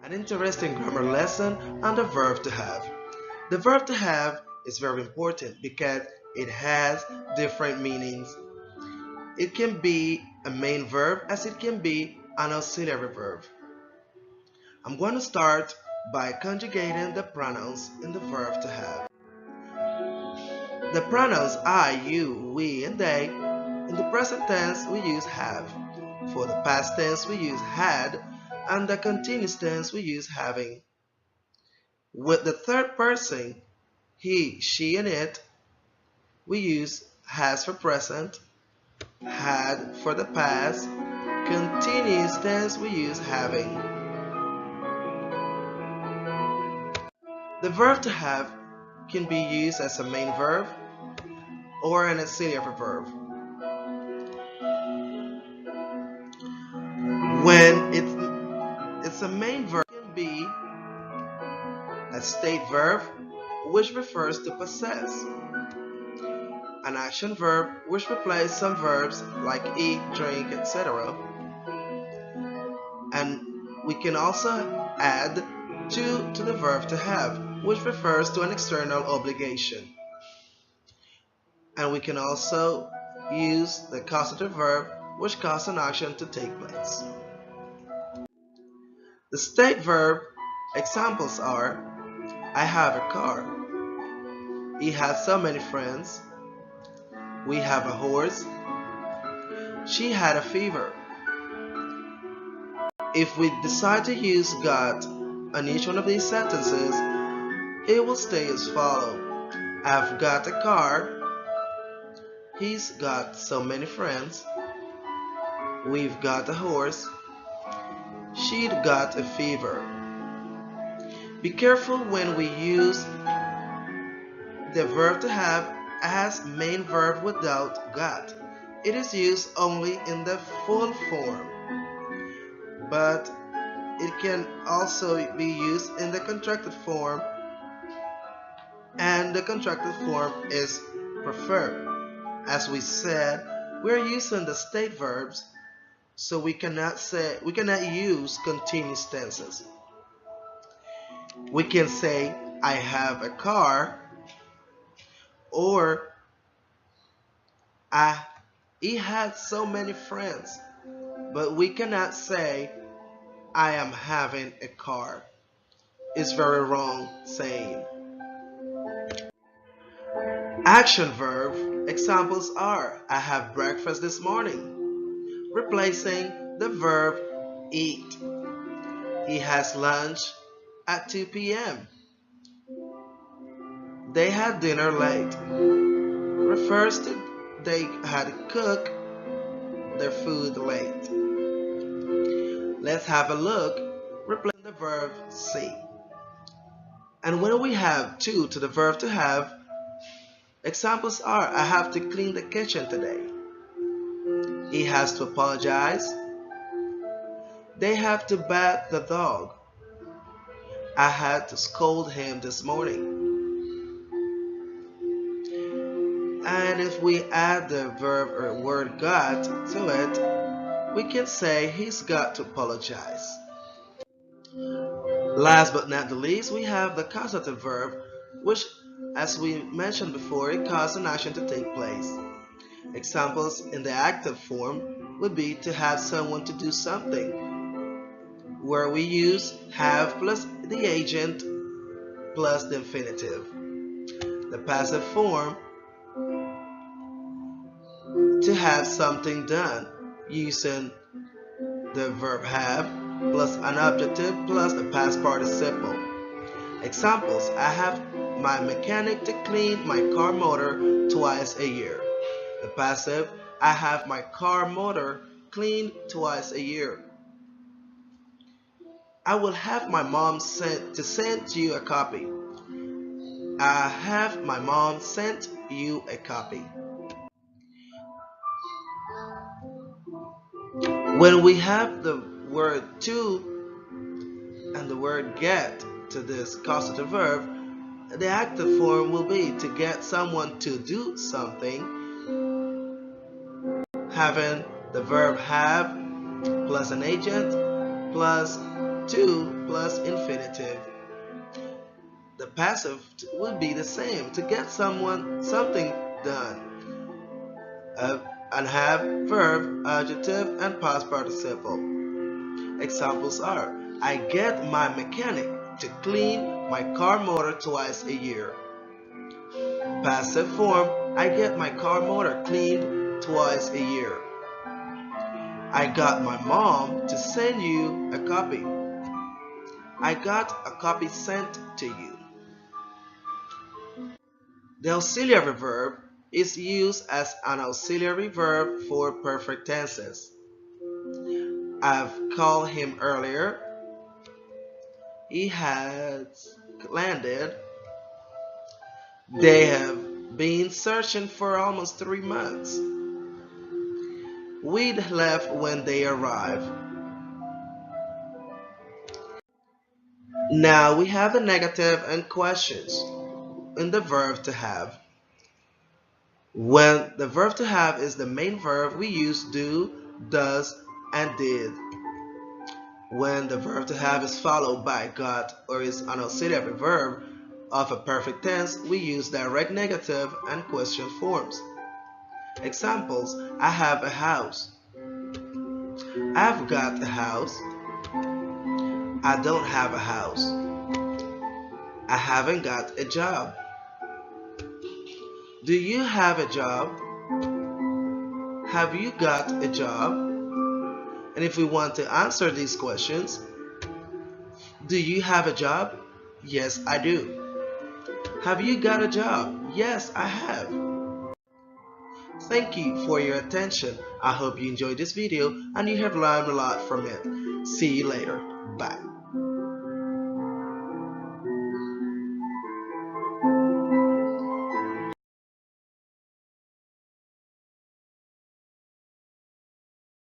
An interesting grammar lesson on the verb to have. The verb to have is very important because it has different meanings. It can be a main verb as it can be an auxiliary verb. I'm going to start by conjugating the pronouns in the verb to have. The pronouns I, you, we, and they. In the present tense, we use have. For the past tense, we use had, and the continuous tense, we use having. With the third person, he, she, and it, we use has for present, had for the past, continuous tense, we use having. The verb to have can be used as a main verb or an auxiliary verb. When it's a main verb, it can be a state verb, which refers to possess, an action verb, which replaces some verbs like eat, drink, etc. And we can also add to the verb to have, which refers to an external obligation. And we can also use the causative verb, which causes an action to take place. The state verb examples are I have a car, he has so many friends, we have a horse, she had a fever. If we decide to use got on each one of these sentences, it will stay as follows. I've got a car, he's got so many friends, we've got a horse, she'd got a fever. Be careful when we use the verb to have as main verb without got. It is used only in the full form, but it can also be used in the contracted form, and the contracted form is preferred. As we said, we're using the state verbs, so we cannot use continuous tenses. We can say I have a car, or he had so many friends, but we cannot say I am having a car. It's very wrong saying. Action verb examples are I have breakfast this morning, replacing the verb eat. He has lunch at 2 p.m. They had dinner late. Refers to they had cooked their food late. Let's have a look. Replace the verb see. And when we have to the verb to have, examples are I have to clean the kitchen today. He has to apologize. They have to bath the dog. I had to scold him this morning. And if we add the verb or word got to it, we can say he's got to apologize. Last but not the least, we have the causative verb, which, as we mentioned before, it causes an action to take place. Examples in the active form would be to have someone to do something, where we use have plus the agent plus the infinitive. The passive form, to have something done, using the verb have plus an adjective plus the past participle. Examples, I have my mechanic to clean my car motor twice a year. The passive, I have my car motor cleaned twice a year. I will have my mom send you a copy. I have my mom sent you a copy. When we have the word to and the word get to this causative verb, the active form will be to get someone to do something, having the verb have plus an agent plus to plus infinitive. The passive would be the same, to get something done. Uh, and have verb, adjective, and past participle. Examples are: I get my mechanic to clean my car motor twice a year. Passive form: I get my car motor cleaned twice a year. I got my mom to send you a copy. I got a copy sent to you. The auxiliary verb is used as an auxiliary verb for perfect tenses. I've called him earlier. He has landed. They have been searching for almost 3 months. We'd left when they arrived. Now we have the negative and questions in the verb to have. When the verb to have is the main verb, we use do, does, and did. When the verb to have is followed by got or is an auxiliary verb of a perfect tense, we use direct negative and question forms. Examples: I have a house. I've got a house. I don't have a house. I haven't got a job. Do you have a job? Have you got a job? And if we want to answer these questions, do you have a job? Yes, I do. Have you got a job? Yes, I have. Thank you for your attention. I hope you enjoyed this video and you have learned a lot from it. See you later. Bye.